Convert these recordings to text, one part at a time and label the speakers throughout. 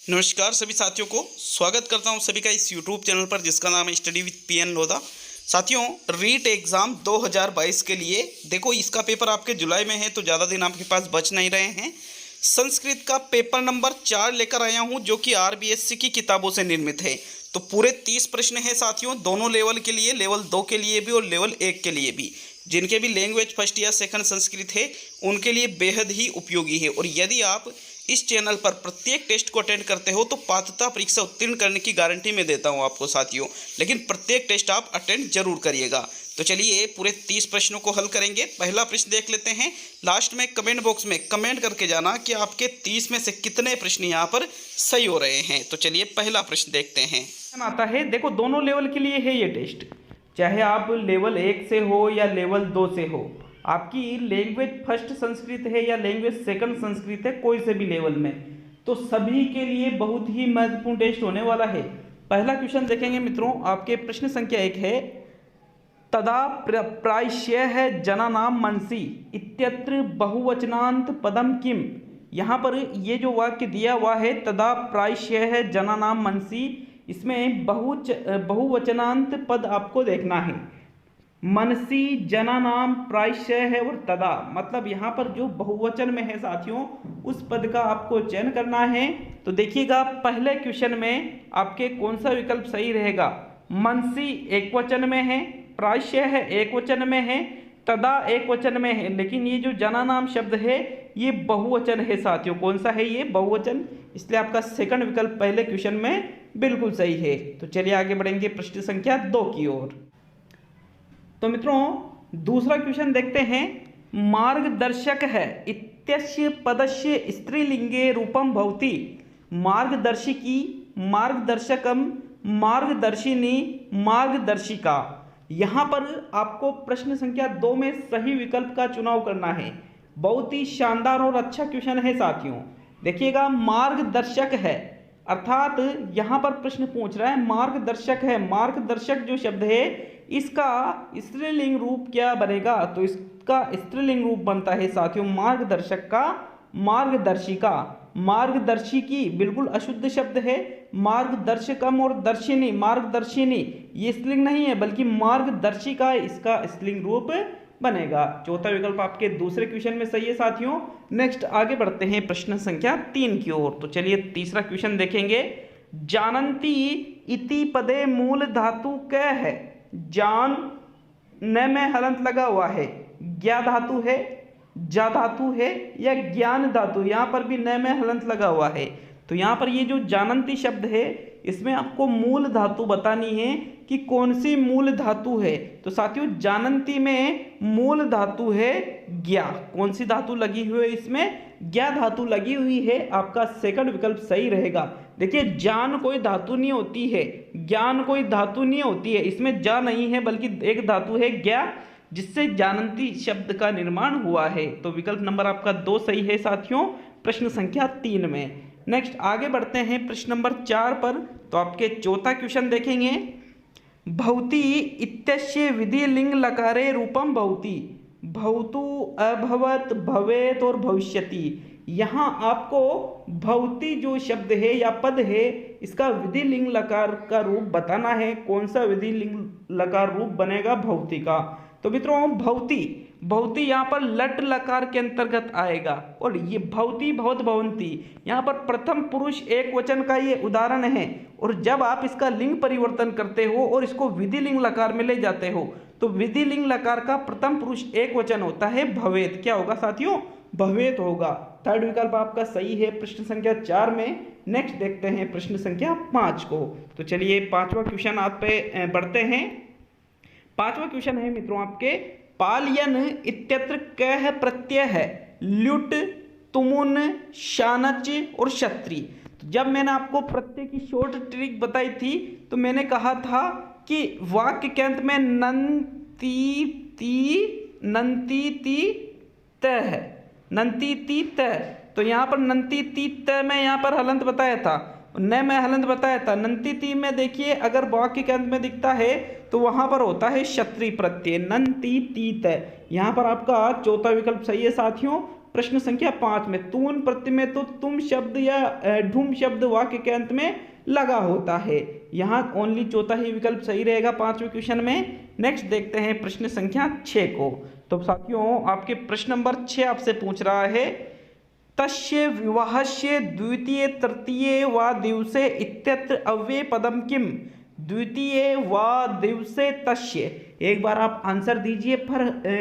Speaker 1: नमस्कार सभी साथियों को स्वागत करता हूं सभी का इस YouTube चैनल पर जिसका नाम है स्टडी विद पीएन लोधा। साथियों, रीट एग्ज़ाम 2022 के लिए देखो इसका पेपर आपके जुलाई में है तो ज़्यादा दिन आपके पास बच नहीं रहे हैं। संस्कृत का पेपर नंबर 4 लेकर आया हूं जो कि आरबीएससी की किताबों से निर्मित है। तो पूरे 30 प्रश्न हैं साथियों, दोनों लेवल के लिए, लेवल 2 के लिए भी और लेवल 1 के लिए भी। जिनके भी लैंग्वेज फर्स्ट या सेकंड संस्कृत है उनके लिए बेहद ही उपयोगी है। और यदि आप इस चैनल पर प्रत्येक टेस्ट को अटेंड करते हो तो पात्रता परीक्षा उत्तीर्ण करने की गारंटी मैं देता हूं आपको साथियों, लेकिन प्रत्येक टेस्ट आप अटेंड जरूर करिएगा। तो चलिए पूरे 30 प्रश्नों को हल करेंगे। पहला प्रश्न देख लेते हैं। लास्ट में कमेंट बॉक्स में कमेंट करके जाना कि आपके 30 में से कितने प्रश्न यहाँ पर सही हो रहे हैं। तो चलिए पहला प्रश्न देखते हैं। आता है, देखो दोनों लेवल के लिए है ये टेस्ट, चाहे आप लेवल 1 से हो या लेवल 2 से हो। आपकी लैंग्वेज फर्स्ट संस्कृत है या लैंग्वेज सेकंड संस्कृत है, कोई से भी लेवल में, तो सभी के लिए बहुत ही महत्वपूर्ण टेस्ट होने वाला है। पहला क्वेश्चन देखेंगे मित्रों, आपके प्रश्न संख्या 1 है, तदा प्रायश्यः जनानां मनसि इत्यत्र बहुवचनांत पदम किम। यहाँ पर ये जो वाक्य दिया हुआ है तदा प्रायश्यः जनानां मनसि, इसमें बहुवचनांत पद आपको देखना है। मनसी, जनानाम, प्रायश्चय है और तदा, मतलब यहाँ पर जो बहुवचन में है साथियों उस पद का आपको चयन करना है। तो देखिएगा पहले क्वेश्चन में आपके कौन सा विकल्प सही रहेगा। मनसी एक वचन में है, प्रायश्चय है एक वचन में है, तदा एक वचन में है, लेकिन ये जो जनानाम शब्द है ये बहुवचन है साथियों। कौन सा है ये? बहुवचन, इसलिए आपका सेकंड विकल्प पहले क्वेश्चन में बिल्कुल सही है। तो चलिए आगे बढ़ेंगे प्रश्न संख्या 2 की ओर। तो मित्रों दूसरा क्वेश्चन देखते हैं। मार्गदर्शक है इत्यस्य पदस्य स्त्रीलिंगे रूपम भवति। मार्गदर्शिकी, मार्गदर्शकम, मार्गदर्शिनी, मार्गदर्शिका। यहाँ पर आपको प्रश्न संख्या 2 में सही विकल्प का चुनाव करना है। बहुत ही शानदार और अच्छा क्वेश्चन है साथियों। देखिएगा मार्गदर्शक है, अर्थात यहाँ पर प्रश्न पूछ रहा है मार्गदर्शक है। मार्गदर्शक जो शब्द है इसका स्त्रीलिंग रूप क्या बनेगा? तो इसका स्त्रीलिंग रूप बनता है साथियों मार्गदर्शक का मार्गदर्शिका। मार्गदर्शिकी बिल्कुल अशुद्ध शब्द है। मार्गदर्शकम और दर्शिनी, मार्गदर्शिनी ये स्त्रीलिंग नहीं है बल्कि मार्गदर्शिका इसका स्त्रीलिंग रूप बनेगा। चौथा विकल्प आपके दूसरे क्वेश्चन में सही है साथियों। नेक्स्ट आगे बढ़ते हैं प्रश्न संख्या 3 की ओर। तो चलिए तीसरा क्वेश्चन देखेंगे। जानन्ति इति पदे मूल धातु क है। जान न में हलंत लगा हुआ है, ज्ञा धातु है, जा धातु है या ज्ञान धातु, यहाँ पर भी न में हलंत लगा हुआ है। तो यहाँ पर ये जो जानन्ति शब्द है इसमें आपको मूल धातु बतानी है कि कौन सी मूल धातु है। तो साथियों जानन्ति में मूल धातु है ज्ञा। कौन सी धातु लगी हुई है इसमें? ज्ञा धातु लगी हुई है। आपका सेकंड विकल्प सही रहेगा। देखिए जान कोई धातु नहीं होती है, ज्ञान कोई धातु नहीं होती है, इसमें जा नहीं है बल्कि एक धातु है ज्ञा जिससे जानन्ति शब्द का निर्माण हुआ है। तो विकल्प नंबर आपका 2 सही है साथियों प्रश्न संख्या 3 में। नेक्स्ट आगे बढ़ते हैं प्रश्न नंबर 4 पर। तो आपके चौथा क्वेश्चन देखेंगे। भवति इत्यस्य विधि लिंग लकारे रूपम भवति। भवतु, अभवत, भवेत और भविष्यति। यहाँ आपको भवति जो शब्द है या पद है इसका विधि लिंग लकार का रूप बताना है। कौन सा विधि लिंग लकार रूप बनेगा भवति का? तो मित्रों भवति, भवति यहाँ पर लट लकार के अंतर्गत आएगा। और ये भवति, भवत, भवंती यहाँ पर प्रथम पुरुष एक वचन का ये उदाहरण है। और जब आप इसका लिंग परिवर्तन करते हो और इसको विधि लिंग लकार में ले जाते हो तो विधि लिंग लकार का प्रथम पुरुष एक वचन होता है भवेत। क्या होगा साथियों? भवेत होगा। थर्ड विकल्प आपका सही है प्रश्न संख्या 4 में। नेक्स्ट देखते हैं प्रश्न संख्या 5 को। तो चलिए पांचवा क्वेश्चन आप पे बढ़ते हैं। पांचवा क्वेश्चन है मित्रों आपके, पालयन इत्यत्र कह प्रत्यय है ल्युट, तुमुन, शानच और क्षत्रि। तो जब मैंने आपको प्रत्यय की शॉर्ट ट्रिक बताई थी तो मैंने कहा था कि वाक्य के अंत में नंती ती त है, नंती ती त। तो यहाँ पर नंती ती त में यहाँ पर हलंत बताया था, न में हलंत बताया था। नंती ती में देखिए अगर वाक्य के अंत में दिखता है तो वहां पर होता है क्षत्रिय प्रत्यय, नंती तीत। यहाँ पर आपका चौथा विकल्प सही है साथियों प्रश्न संख्या 5 में तून प्रत्यय में तो तुम शब्द या ढूम शब्द वाक्य के अंत में लगा होता है। यहाँ ओनली चौथा ही विकल्प सही रहेगा 5वें क्वेश्चन में। नेक्स्ट देखते हैं प्रश्न संख्या 6 को। तो साथियों आपके प्रश्न नंबर 6 आपसे पूछ रहा है तस्य विवाहस्य द्वितीय तृतीय वा दिवसे इत्यत्र अव्यय पदम किम। द्वितीय वा दिवसे तस्य, एक बार आप आंसर दीजिए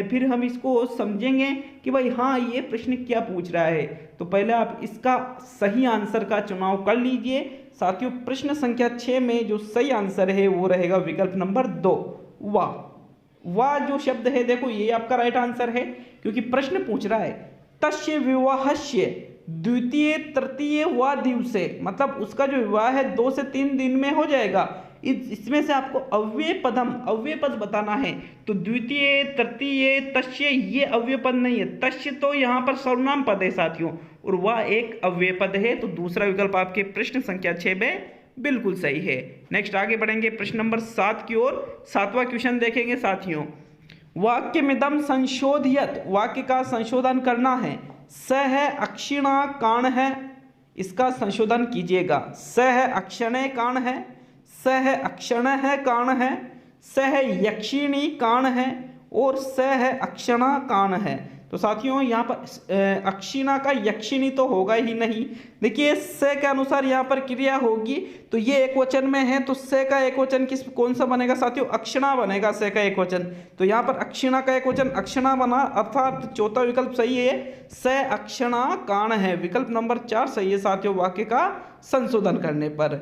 Speaker 1: फिर हम इसको समझेंगे कि भाई हाँ ये प्रश्न क्या पूछ रहा है। तो पहले आप इसका सही आंसर का चुनाव कर लीजिए। साथियों प्रश्न संख्या 6 में जो सही आंसर है वो रहेगा विकल्प नंबर 2 वाह जो शब्द है देखो ये आपका राइट आंसर है, क्योंकि प्रश्न पूछ रहा है तस्य विवाहस्य द्वितीय तृतीय वा दिवसे, मतलब उसका जो विवाह है 2 से 3 दिन में हो जाएगा। इसमें से आपको अव्यय पद बताना है। तो द्वितीय तृतीय तस्य ये अव्यय पद नहीं है, तस्य तो यहाँ पर सर्वनाम पद है साथियों, और वह एक अव्यय पद है। तो दूसरा विकल्प आपके प्रश्न संख्या 6 में बिल्कुल सही है। नेक्स्ट आगे बढ़ेंगे प्रश्न नंबर 7 की ओर। 7वां क्वेश्चन देखेंगे साथियों। वाक्यमिदं संशोधित, वाक्य का संशोधन करना है। स है अक्षिणा काण है, इसका संशोधन कीजिएगा। स है अक्षणे काण है, स है अक्षण है काण है, स है यक्षिणी काण है और स है अक्षणा काण है। तो साथियों यहाँ पर अक्षिणा का यक्षिणी तो होगा ही नहीं। देखिए स के अनुसार यहाँ पर क्रिया होगी, तो ये एक वचन में है, तो स का एक वचन कौन सा बनेगा साथियों? अक्षणा बनेगा स का एक वचन। तो यहाँ पर अक्षिणा का एक वचन अक्षणा बना, अर्थात चौथा विकल्प सही है, स अक्षणा काण है। विकल्प नंबर 4 सही है साथियों वाक्य का संशोधन करने पर।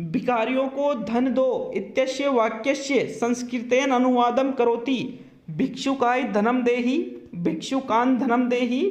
Speaker 1: भिखारियों को धन दो इत्यस्य वाक्यस्य संस्कृतेन अनुवादम करोति। भिक्षुकाय धनम देहि, भिक्षुकान धनम देहि,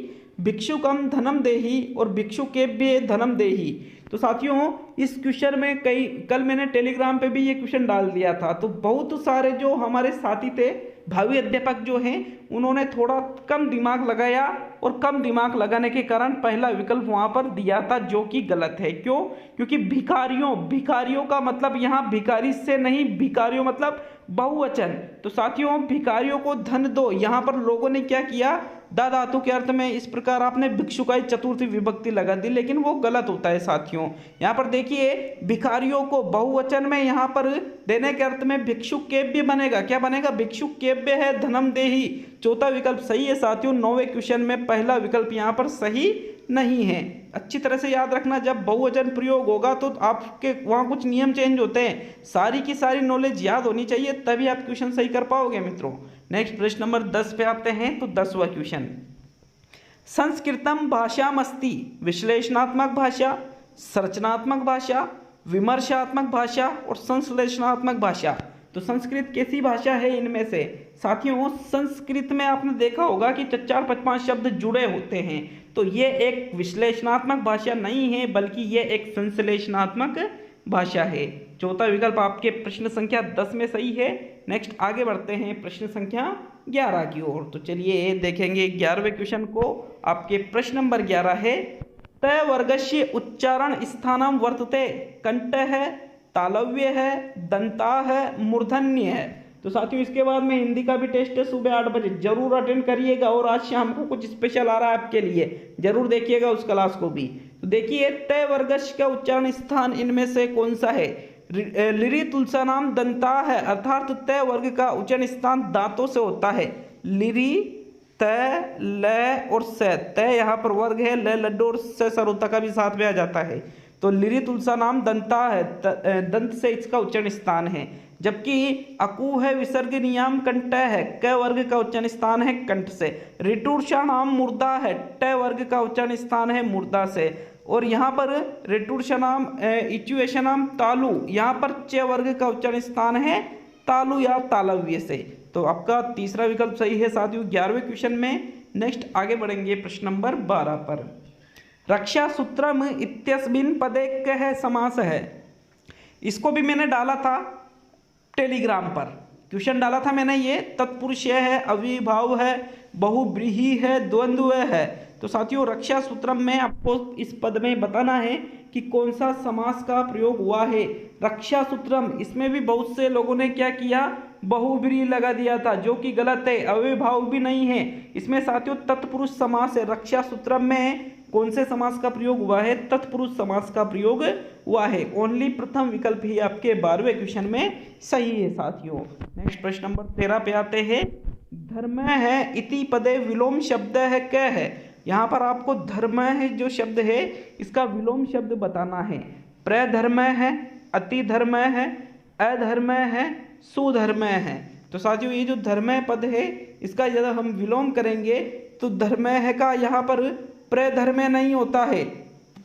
Speaker 1: भिक्षुकम धनम देहि और भिक्षुकेभ्य धनम देहि। तो साथियों इस क्वेश्चन में कल मैंने टेलीग्राम पे भी ये क्वेश्चन डाल दिया था। तो बहुत सारे जो हमारे साथी थे भावी अध्यापक जो हैं उन्होंने थोड़ा कम दिमाग लगाया, और कम दिमाग लगाने के कारण पहला विकल्प वहां पर दिया था, जो कि गलत है। क्यों? क्योंकि भिखारियों का मतलब यहाँ भिखारी से नहीं, भिखारियों मतलब बहुवचन। तो साथियों भिखारियों को धन दो, यहाँ पर लोगों ने क्या किया, दा धातु के अर्थ में इस प्रकार आपने भिक्षुकाई चतुर्थी विभक्ति लगा दी, लेकिन वो गलत होता है साथियों। यहाँ पर देखिए भिखारियों को बहुवचन में यहाँ पर देने के अर्थ में भिक्षुकेभ्य बनेगा। क्या बनेगा? भिक्षुकेभ्य है धनम देहि। चौथा विकल्प सही है साथियों। 9वें क्वेश्चन में पहला विकल्प यहाँ पर सही नहीं है। अच्छी तरह से याद रखना, जब बहुवचन प्रयोग होगा तो आपके वहाँ कुछ नियम चेंज होते हैं। सारी की सारी नॉलेज याद होनी चाहिए, तभी आप क्वेश्चन सही कर पाओगे मित्रों। नेक्स्ट प्रश्न नंबर 10 पे आते हैं। तो 10वां क्वेश्चन, संस्कृतम भाषामस्ति विश्लेषणात्मक भाषा, संरचनात्मक भाषा, विमर्शात्मक भाषा और संश्लेषणात्मक भाषा। तो संस्कृत कैसी भाषा है इनमें से? साथियों संस्कृत में आपने देखा होगा कि 4-5 शब्द जुड़े होते हैं। तो ये एक विश्लेषणात्मक भाषा नहीं है, बल्कि ये एक संश्लेषणात्मक भाषा है। चौथा विकल्प आपके प्रश्न संख्या 10 में सही है। नेक्स्ट आगे बढ़ते हैं प्रश्न संख्या 11 की ओर। तो चलिए देखेंगे 11वें क्वेश्चन को। आपके प्रश्न नंबर 11 है, तय वर्गस्य उच्चारण स्थानम वर्तते। कंठ है, तालव्य है, दंता है, मूर्धन्य है। तो साथियों इसके बाद में हिंदी का भी टेस्ट है सुबह 8 बजे, जरूर अटेंड करिएगा। और आज शाम को कुछ स्पेशल आ रहा है आपके लिए, जरूर देखिएगा उस क्लास को भी। तो देखिए तय वर्गस्य का उच्चारण स्थान इनमें से कौन सा है? लिरी तुलसा नाम दंता है, अर्थात तय वर्ग का उच्चारण स्थान दांतों से होता है। लिरी, तय, ल और स। तय यहाँ पर वर्ग है, ल लड्डू और स सरोता का भी साथ में आ जाता है। तो लिरी तुलसा नाम दंता है, दंत से इसका उच्चारण स्थान है। जबकि अकु है विसर्ग नियम कंठ है, क वर्ग का उच्चारण स्थान है कंठ से। ऋटुषा नाम मुर्दा है, ट वर्ग का उच्चारण स्थान है मुर्दा से। और यहाँ पर ऋटुषा नाम इचुएशन नाम तालु, यहाँ पर च वर्ग का उच्चारण स्थान है तालु या तालव्य से। तो आपका तीसरा विकल्प सही है साथियों 11वें क्वेश्चन में। नेक्स्ट आगे बढ़ेंगे प्रश्न नंबर 12 पर। रक्षा सूत्रम इत्यस्मिन् पदे कः समास है। इसको भी मैंने डाला था टेलीग्राम पर, क्वेश्चन डाला था मैंने। ये तत्पुरुष है, अविभाव है, बहुव्रीहि है, द्वंद्व है। तो साथियों रक्षा सूत्रम में आपको इस पद में बताना है कि कौन सा समास का प्रयोग हुआ है। रक्षा सूत्रम, इसमें भी बहुत से लोगों ने क्या किया, बहुब्रीहि लगा दिया था, जो कि गलत है। अव्ययभाव भी नहीं है इसमें साथियों। तत्पुरुष समास है। रक्षा सूत्रम में कौन से समास का प्रयोग हुआ है? तत्पुरुष समास का प्रयोग हुआ है। ओनली प्रथम विकल्प ही आपके 12वें क्वेश्चन में सही है साथियों। नेक्स्ट प्रश्न नंबर 13 पे आते हैं। धर्म है इति पदे विलोम शब्द है क्या है? यहाँ पर आपको धर्म है जो शब्द है इसका विलोम शब्द बताना है। प्रधर्म है, अतिधर्म है, अधर्म है, सुधर्म है। तो साथियों ये जो धर्म पद है इसका यदि हम विलोम करेंगे तो धर्म है का यहाँ पर प्रधर्म नहीं होता है।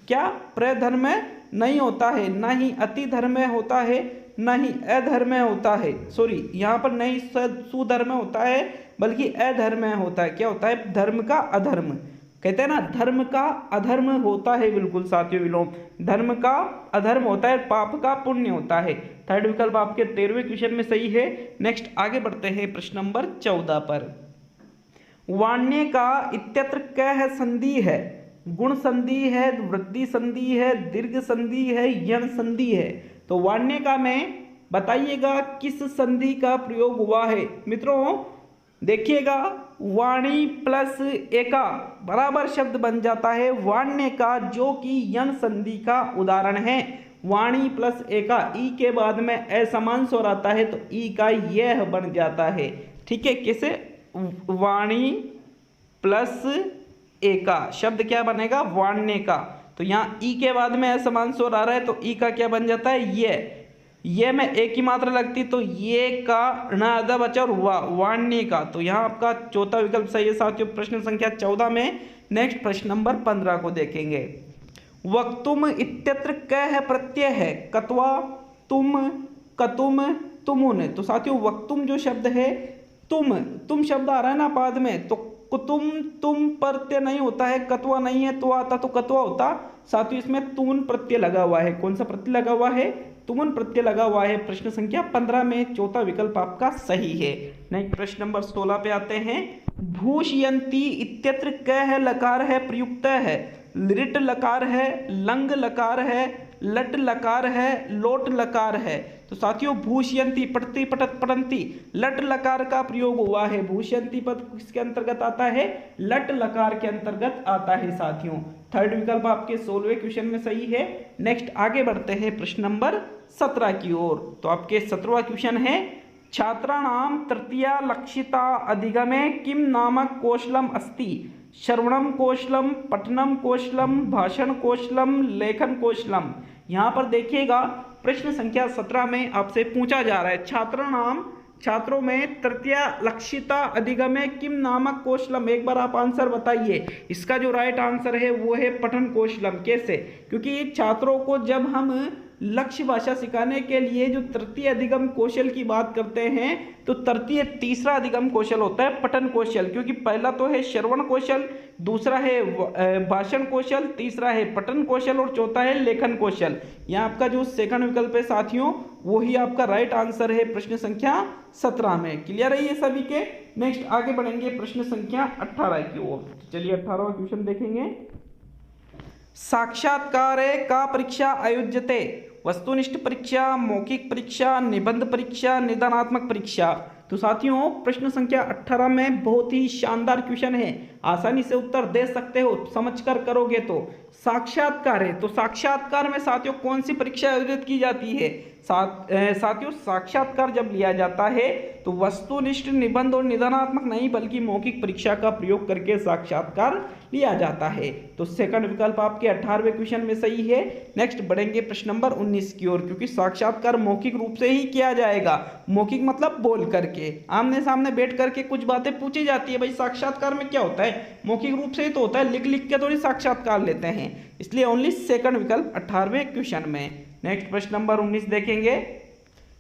Speaker 1: क्या? प्रधर्म नहीं होता है, ना ही अतिधर्म होता है, ना ही अधर्म होता है। सॉरी, यहाँ पर नहीं सुधर्म होता है बल्कि अधर्म होता है। क्या होता है? धर्म का अधर्म। कहते हैं ना धर्म का अधर्म होता है। बिल्कुल साथियों विलोम। धर्म का अधर्म होता है, पाप का पुण्य होता है। थर्ड विकल्प आपके 13वें क्वेश्चन में सही है। नेक्स्ट आगे बढ़ते हैं प्रश्न नंबर 14 पर। वाण्य का इत्यत्र कह संधि है? गुण संधि है, वृद्धि संधि है, दीर्घ संधि है, यण संधि है। तो वाण्य का में बताइएगा किस संधि का प्रयोग हुआ है? मित्रों देखिएगा, वाणी प्लस एका बराबर शब्द बन जाता है वाण्य का, जो कि यण संधि का उदाहरण है। वाणी प्लस एका, ई के बाद में असमान स्वर आता है तो ई का यह बन जाता है। ठीक है, कैसे? वाणी प्लस एका शब्द क्या बनेगा? वाण्य का। तो यहाँ ई के बाद में असमान स्वर आ रहा है तो ई का क्या बन जाता है? ये में एक ही मात्रा लगती तो ये का न अदा बचा और वाण्य का। तो यहाँ आपका चौथा विकल्प सही है साथियों प्रश्न संख्या 14 में। नेक्स्ट प्रश्न नंबर 15 को देखेंगे। वक्तुम इत्यत्र कह प्रत्यय है? कत्वा, तुम, कतुम, तुमुन। तो साथियों वक्तुम जो शब्द है, तुम शब्द आ रहा है ना बाद में, तो कुतुम तुम प्रत्यय नहीं होता है, कत्वा नहीं है तो आता तो कत्वा होता। साथियों इसमें तुमुन प्रत्यय लगा हुआ है। कौन सा प्रत्यय लगा हुआ है? तुमुन प्रत्यय लगा हुआ है। प्रश्न संख्या 15 में चौथा विकल्प आपका सही है। नेक्स्ट प्रश्न नंबर 16 पे आते हैं। भूषयंती इत्यत्र कह लकार है प्रयुक्त है? लिट लकार है, लंग लकार है, लट लकार है, लोट लकार है। तो साथियों भूषयंती पठती पठत पठंती लट लकार का प्रयोग हुआ है। भूषयंती पद किसके अंतर्गत आता है? लट लकार के अंतर्गत आता है साथियों। थर्ड विकल्प आपके 16वें क्वेश्चन में सही है। नेक्स्ट आगे बढ़ते हैं प्रश्न नंबर 17 की ओर। तो आपके 17वां क्वेश्चन है। छात्राणाम तृतीया लक्षिता अधिगमे किम नामक कौशलम अस्ति? श्रवणम कौशलम, पठनम कौशलम, भाषण कौशलम, लेखन कौशलम। यहाँ पर देखिएगा प्रश्न संख्या 17 में आपसे पूछा जा रहा है छात्राणाम, छात्रों में तृतीय लक्षिता अधिगमे किम नामक कौशलम। एक बार आप आंसर बताइए। इसका जो राइट आंसर है वो है पठन कौशलम। कैसे? क्योंकि छात्रों को जब हम लक्ष्य भाषा सिखाने के लिए जो तृतीय अधिगम कौशल की बात करते हैं तो तृतीय तीसरा अधिगम कौशल होता है पठन कौशल। क्योंकि पहला तो है श्रवण कौशल, दूसरा है भाषण कौशल, तीसरा है पठन कौशल और चौथा है लेखन कौशल। यहाँ आपका जो सेकंड विकल्प है साथियों वही आपका राइट आंसर है प्रश्न संख्या 17 में। क्लियर है ये सभी के? नेक्स्ट आगे बढ़ेंगे प्रश्न संख्या 18 की ओर। चलिए 18वां क्वेश्चन देखेंगे। साक्षात्कार का परीक्षा आयोज्यते? वस्तुनिष्ठ परीक्षा, मौखिक परीक्षा, निबंध परीक्षा, निदानात्मक परीक्षा। तो साथियों प्रश्न संख्या 18 में बहुत ही शानदार क्वेश्चन है। आसानी से उत्तर दे सकते हो समझकर करोगे तो। साक्षात्कार है तो साक्षात्कार में साथियों कौन सी परीक्षा आयोजित की जाती है? साथियों साक्षात्कार जब लिया जाता है तो वस्तुनिष्ठ, निबंध और निदानात्मक नहीं बल्कि मौखिक परीक्षा का प्रयोग करके साक्षात्कार लिया जाता है। तो सेकंड विकल्प आपके 18वें क्वेश्चन में सही है। नेक्स्ट बढ़ेंगे प्रश्न नंबर 19 की ओर। क्योंकि साक्षात्कार मौखिक रूप से ही किया जाएगा। मौखिक मतलब बोल करके, आमने सामने बैठ करके कुछ बातें पूछी जाती है। भाई साक्षात्कार में क्या होता है? मौखिक रूप से ही तो होता है, लिख लिख के थोड़ी साक्षात्कार लेते हैं। इसलिए ओनली सेकंड विकल्प 18वें क्वेश्चन में। नेक्स्ट प्रश्न नंबर 19 देखेंगे।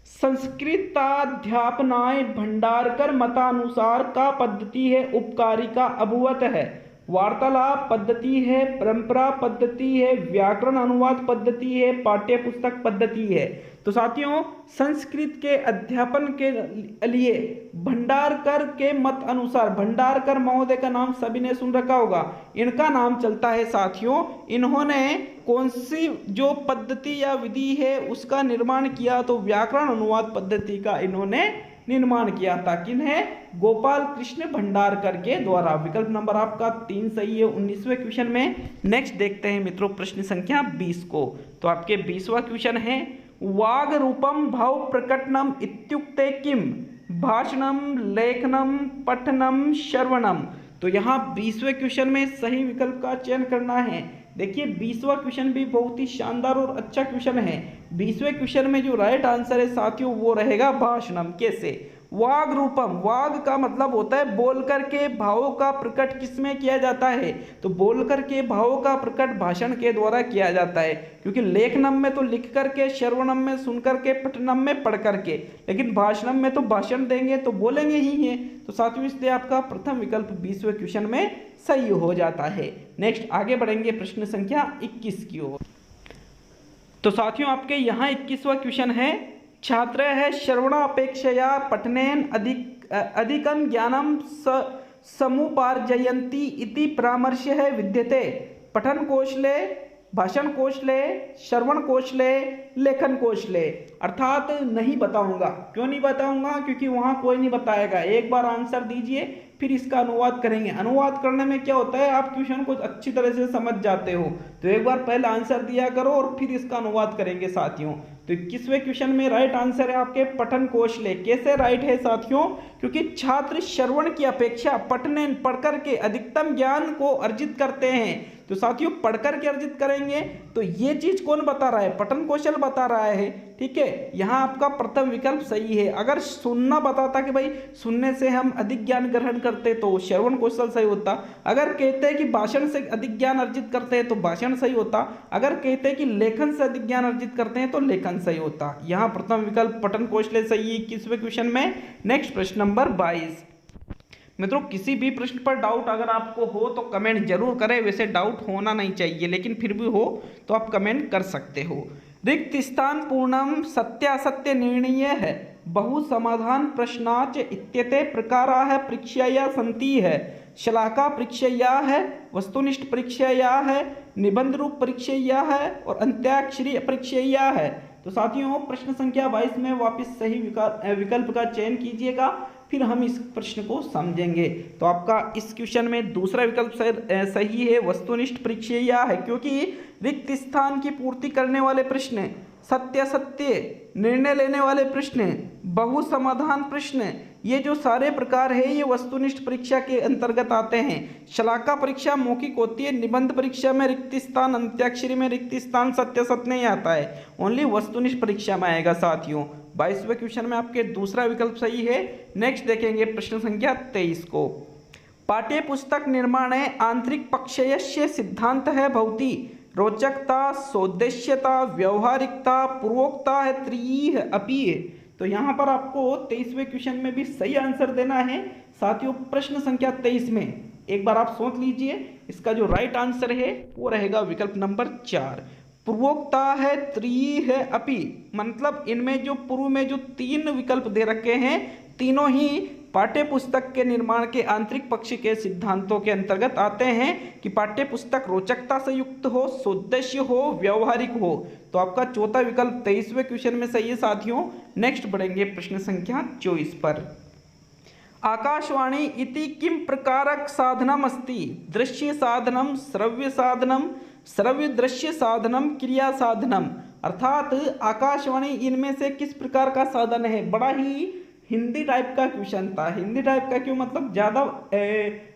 Speaker 1: संस्कृताध्यापनाय भंडारकर मतानुसार का पद्धति है उपकारिका अभुवत है? वार्तालाप पद्धति है, परंपरा पद्धति है, व्याकरण अनुवाद पद्धति है, पाठ्य पुस्तक पद्धति है। तो साथियों संस्कृत के अध्यापन के लिए भंडारकर के मत अनुसार, भंडारकर महोदय का नाम सभी ने सुन रखा होगा, इनका नाम चलता है साथियों। इन्होंने कौन सी जो पद्धति या विधि है उसका निर्माण किया? तो व्याकरण अनुवाद पद्धति का इन्होंने निर्माण किया था? किन्हें? गोपाल कृष्ण भंडारकर के द्वारा। विकल्प नंबर आपका 3 सही है 19वें क्वेश्चन में। नेक्स्ट देखते हैं मित्रों प्रश्न संख्या 20 को। तो आपके 20वां क्वेश्चन है, वाग रूपम भाव प्रकटनम इत्युक्ते किम? भाषणम, लेखनम, पठनम, श्रवणम। तो यहाँ 20वें क्वेश्चन में सही विकल्प का चयन करना है। देखिए 20वां क्वेश्चन भी बहुत ही शानदार और अच्छा क्वेश्चन है। 20वें क्वेश्चन में जो राइट आंसर है साथियों वो रहेगा भाषणम। कैसे? वाग रूपम, वाग का मतलब होता है बोल करके भावों का प्रकट किसमें किया जाता है? तो बोल करके भावों का प्रकट भाषण के द्वारा किया जाता है। क्योंकि लेखनम में तो लिख करके, श्रवणम में सुन करके, पठनम में पढ़ करके, लेकिन भाषणम में तो भाषण देंगे तो बोलेंगे ही है। तो साथियों इसलिए आपका प्रथम विकल्प 20वें क्वेश्चन में सही हो जाता है। नेक्स्ट आगे बढ़ेंगे प्रश्न संख्या 21 की ओर। तो साथियों आपके यहाँ 21वां क्वेश्चन है, छात्र है श्रवणापेक्षया पठनेन अधिकं ज्ञानम समुपार्जयन्ति इति परामर्श है विद्यते। पठन कौशले, भाषण कौशले, श्रवण कौशले, लेखन कौशले। अर्थात नहीं बताऊंगा। क्यों नहीं बताऊंगा? क्योंकि वहां कोई नहीं बताएगा। एक बार आंसर दीजिए फिर इसका अनुवाद करेंगे। अनुवाद करने में क्या होता है, आप क्वेश्चन को अच्छी तरह से समझ जाते हो, तो एक बार पहले आंसर दिया करो और फिर इसका अनुवाद करेंगे साथियों। तो 21वें क्वेश्चन में राइट आंसर है आपके पठन कौशले। कैसे राइट है साथियों? क्योंकि छात्र श्रवण की अपेक्षा पठने, पढ़ करके अधिकतम ज्ञान को अर्जित करते हैं। तो साथियों पढ़ करके अर्जित करेंगे तो ये चीज कौन बता रहा है? पठन कौशल बता रहा है। ठीक है, यहाँ आपका प्रथम विकल्प सही है। अगर सुनना बताता कि भाई सुनने से हम अधिक ज्ञान ग्रहण करते तो श्रवण कौशल सही होता। अगर कहते हैं कि भाषण से अधिक ज्ञान अर्जित करते हैं तो भाषण सही होता। अगर कहते हैं कि लेखन से अधिक ज्ञान अर्जित करते हैं तो लेखन सही होता। यहाँ प्रथम विकल्प पठन कौशल सही है 21वें क्वेश्चन में। नेक्स्ट प्रश्न नंबर 22। मित्रों किसी भी प्रश्न पर डाउट अगर आपको हो तो कमेंट जरूर करें। वैसे डाउट होना नहीं चाहिए, लेकिन फिर भी हो तो आप कमेंट कर सकते हो। रिक्त स्थान पूर्णम सत्यासत्य निर्णय है, बहु समाधान प्रश्नाच इत्यते प्रकारा है परीक्षया संति है। शलाका परीक्षया है, वस्तुनिष्ठ परीक्षया है, निबंध रूप परीक्षया है और अंत्याक्षरी परीक्षया है। तो साथियों प्रश्न संख्या 22 में वापस सही विकल्प का चयन कीजिएगा, फिर हम इस प्रश्न को समझेंगे। तो आपका इस क्वेश्चन में दूसरा विकल्प सही है, वस्तुनिष्ठ परीक्षया है। क्योंकि रिक्त स्थान की पूर्ति करने वाले प्रश्न, सत्य निर्णय लेने वाले प्रश्न, बहु समाधान प्रश्न, ये जो सारे प्रकार है ये वस्तुनिष्ठ परीक्षा के अंतर्गत आते हैं। शलाका परीक्षा मौखिक होती है, निबंध परीक्षा में रिक्त स्थान, अंत्याक्षरी में रिक्त स्थान, सत्य नहीं आता है, ओनली वस्तुनिष्ठ परीक्षा में आएगा साथियों। 22वें क्वेश्चन में आपके दूसरा विकल्प सही है। नेक्स्ट देखेंगे प्रश्न संख्या 23 को। पाठ्य पुस्तक निर्माणे आंतरिक पक्षयस्य सिद्धांत है भवति रोचकता, सौदेश्यता, व्यवहारिकता, पूर्वोक्ता है त्रिय अपि। तो यहाँ पर आपको 23वें क्वेश्चन में भी सही आंसर देना है साथियों। प्रश्न संख्या 23 में एक बार आप सोच लीजिए, इसका जो राइट आंसर है वो रहेगा विकल्प नंबर 4। पूर्वोक्ता है, त्रिय है, अपि। मतलब इनमें जो पूर्व में जो 3 विकल्प दे रखे हैं तीनों ही पाठ्य पुस्तक के निर्माण के आंतरिक पक्ष के सिद्धांतों के अंतर्गत आते हैं कि पाठ्य पुस्तक रोचकता से युक्त हो, सौदेश्य हो, व्यवहारिक हो। तो आपका चौथा विकल्प 23वें क्वेश्चन में सही है साथियों। नेक्स्ट बढ़ेंगे प्रश्न संख्या 24 पर। आकाशवाणी इति किम प्रकारक साधनम अस्ति? दृश्य साधनम, श्रव्य साधनम, श्रव्य दृश्य साधनम, क्रिया साधनम। अर्थात आकाशवाणी इनमें से किस प्रकार का साधन है? बड़ा ही हिंदी टाइप का क्वेश्चन था। हिंदी टाइप का क्यों? मतलब ज़्यादा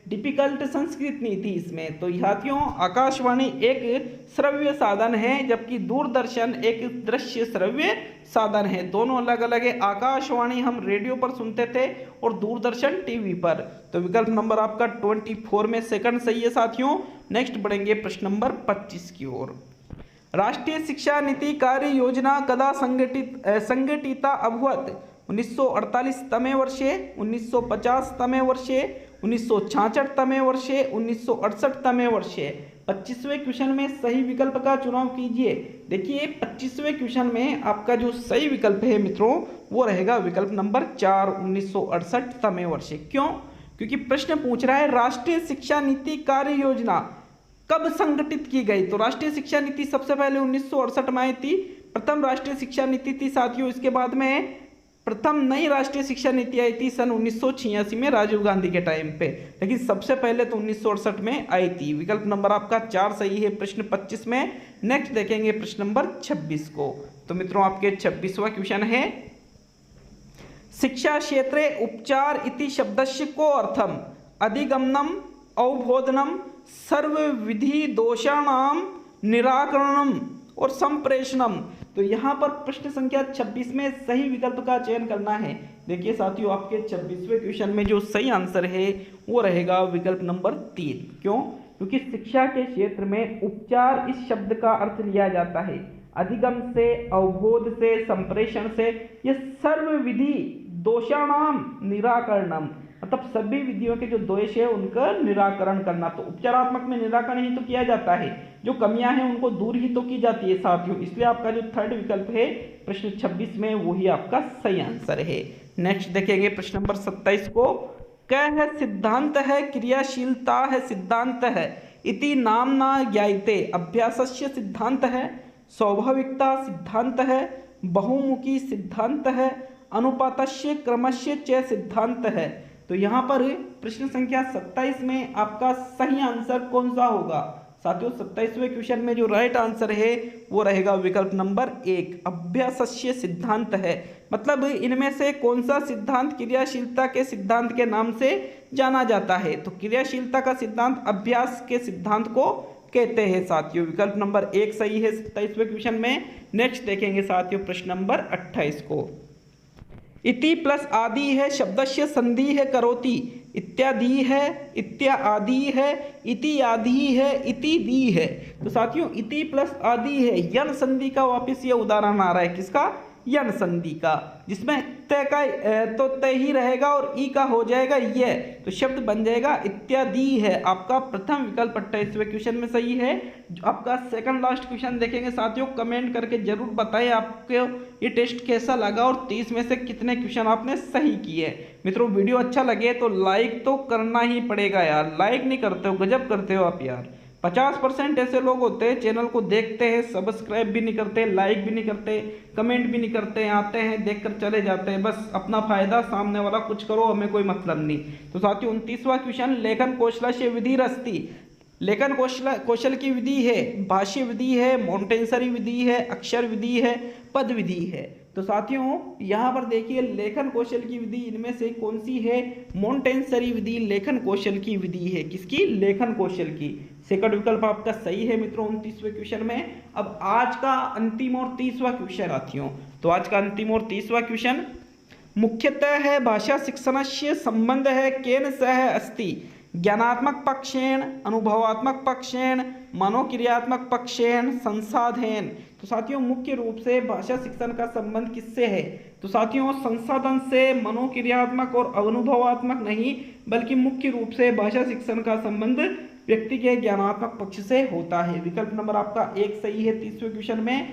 Speaker 1: डिफिकल्ट संस्कृत नहीं थी इसमें। तो साथियों आकाशवाणी एक श्रव्य साधन है, जबकि दूरदर्शन एक दृश्य श्रव्य साधन है। दोनों अलग अलग है। आकाशवाणी हम रेडियो पर सुनते थे और दूरदर्शन टीवी पर। तो विकल्प नंबर आपका 24 में सेकंड सही है साथियों। नेक्स्ट बढ़ेंगे प्रश्न नंबर 25 की ओर। राष्ट्रीय शिक्षा नीति कार्य योजना कदा संगठिता अभवत? 1948 तमे वर्षे, 1950 तमे वर्षे, 1966 तमे वर्षे, 1968 तमे वर्षे। 25वें क्वेश्चन में सही विकल्प का चुनाव कीजिए। देखिए 25वें क्वेश्चन में आपका जो सही विकल्प है मित्रों वो रहेगा विकल्प नंबर 4, 1968 तमे वर्षे। क्यों? क्योंकि प्रश्न पूछ रहा है राष्ट्रीय शिक्षा नीति कार्य योजना कब संगठित की गई। तो राष्ट्रीय शिक्षा नीति सबसे पहले 1968 में आई थी, प्रथम राष्ट्रीय शिक्षा नीति थी साथियों। इसके बाद में प्रथम नई राष्ट्रीय शिक्षा नीति आई थी सन 1986 में राजीव गांधी के टाइम पे, लेकिन सबसे पहले तो 1968 में आई थी। विकल्प नंबर आपका 4 सही है प्रश्न 25 में। नेक्स्ट देखेंगे प्रश्न नंबर 26 को। तो मित्रों आपके 26वां क्वेश्चन है, शिक्षा क्षेत्रे उपचार इति शब्दस्य को अर्थम अधिगमनम अवबोधनम सर्वविधि दोषाणाम निराकरणम और संप्रेषणम। तो यहाँ पर प्रश्न संख्या 26 में सही विकल्प का चयन करना है। देखिए साथियों, आपके 26वें क्वेश्चन में जो सही आंसर है वो रहेगा विकल्प नंबर 3। क्यों? क्योंकि शिक्षा के क्षेत्र में उपचार इस शब्द का अर्थ लिया जाता है अधिगम से, अवबोध से, संप्रेषण से, ये सर्वविधि दोषाणाम निराकरणम, मतलब सभी विधियों के जो दोष है उनका निराकरण करना। तो उपचारात्मक में निराकरण ही तो किया जाता है, जो कमियां हैं उनको दूर ही तो की जाती है साथियों। इसलिए आपका जो थर्ड विकल्प है प्रश्न 26 में वही आपका सही आंसर है। नेक्स्ट देखेंगे प्रश्न नंबर 27 को। क है सिद्धांत है, क्रियाशीलता है सिद्धांत है, इति नामना ज्ञायते अभ्यासस्य सिद्धांत है, स्वाभाविकता सिद्धांत है, बहुमुखी सिद्धांत है, अनुपातस्य क्रमस्य च सिद्धांत है। तो यहाँ पर प्रश्न संख्या 27 में आपका सही आंसर कौन सा होगा? साथियों 27वें क्वेश्चन में जो राइट आंसर है वो रहेगा विकल्प नंबर 1 अभ्यासस्य सिद्धांत है। मतलब इनमें से कौन सा सिद्धांत क्रियाशीलता के सिद्धांत के नाम से जाना जाता है? तो क्रियाशीलता का सिद्धांत अभ्यास के सिद्धांत को कहते हैं साथियों। विकल्प नंबर 1 सही है 27वें क्वेश्चन में। नेक्स्ट देखेंगे साथियों प्रश्न नंबर 28 को। इति प्लस आदि है शब्दस्य संधि है करोति, इत्यादि है, इत्यादि है, इति आदि है, इति दी है। तो साथियों इति प्लस आदि है, यन संधि का वापिस ये उदाहरण आ रहा है। किसका? यन संधि का, जिसमें तय का तो तय ही रहेगा और ई का हो जाएगा ये, तो शब्द बन जाएगा इत्यादि है। आपका प्रथम विकल्प 28वें क्वेश्चन में सही है। जो आपका सेकंड लास्ट क्वेश्चन देखेंगे साथियों, कमेंट करके जरूर बताएं आपको ये टेस्ट कैसा लगा और 30 में से कितने क्वेश्चन आपने सही किए। मित्रों वीडियो अच्छा लगे तो लाइक तो करना ही पड़ेगा यार, लाइक नहीं करते हो, गजब करते हो आप यार। 50% ऐसे लोग होते हैं चैनल को देखते हैं, सब्सक्राइब भी नहीं करते, लाइक भी नहीं करते, कमेंट भी नहीं करते, आते हैं देखकर चले जाते हैं, बस अपना फायदा, सामने वाला कुछ करो हमें कोई मतलब नहीं। तो साथियों 29वां क्वेश्चन, लेखन कौशलस्य विधि रस्ती। लेखन कौशल की विधि है, भाष्य विधि है, मॉन्टेसरी विधि है, अक्षर विधि है, पद विधि है। तो साथियों यहाँ पर देखिए लेखन कौशल की विधि इनमें से कौन सी है? मॉन्टेसरी विधि लेखन कौशल की विधि है। किसकी? लेखन कौशल की। सेकंड विकल्प आपका सही है मित्रों 29वें क्वेश्चन में। अब आज का अंतिम और 30वां क्वेश्चन साथियों, तो आज का अंतिम और 30वां क्वेश्चन मुख्यतः है भाषा शिक्षणस्य संबंध है केन सह अस्ति, ज्ञानात्मक पक्षेण, अनुभवात्मक पक्षेण, मनोक्रियात्मक पक्षेण, संसाधन। तो साथियों मुख्य रूप से भाषा शिक्षण का संबंध किससे है? तो साथियों संसाधन से, मनोक्रियात्मक और अनुभवात्मक नहीं, बल्कि मुख्य रूप से भाषा शिक्षण का संबंध व्यक्ति के ज्ञानात्मक पक्ष से होता है। विकल्प नंबर आपका 1 सही है 30वें क्वेश्चन में।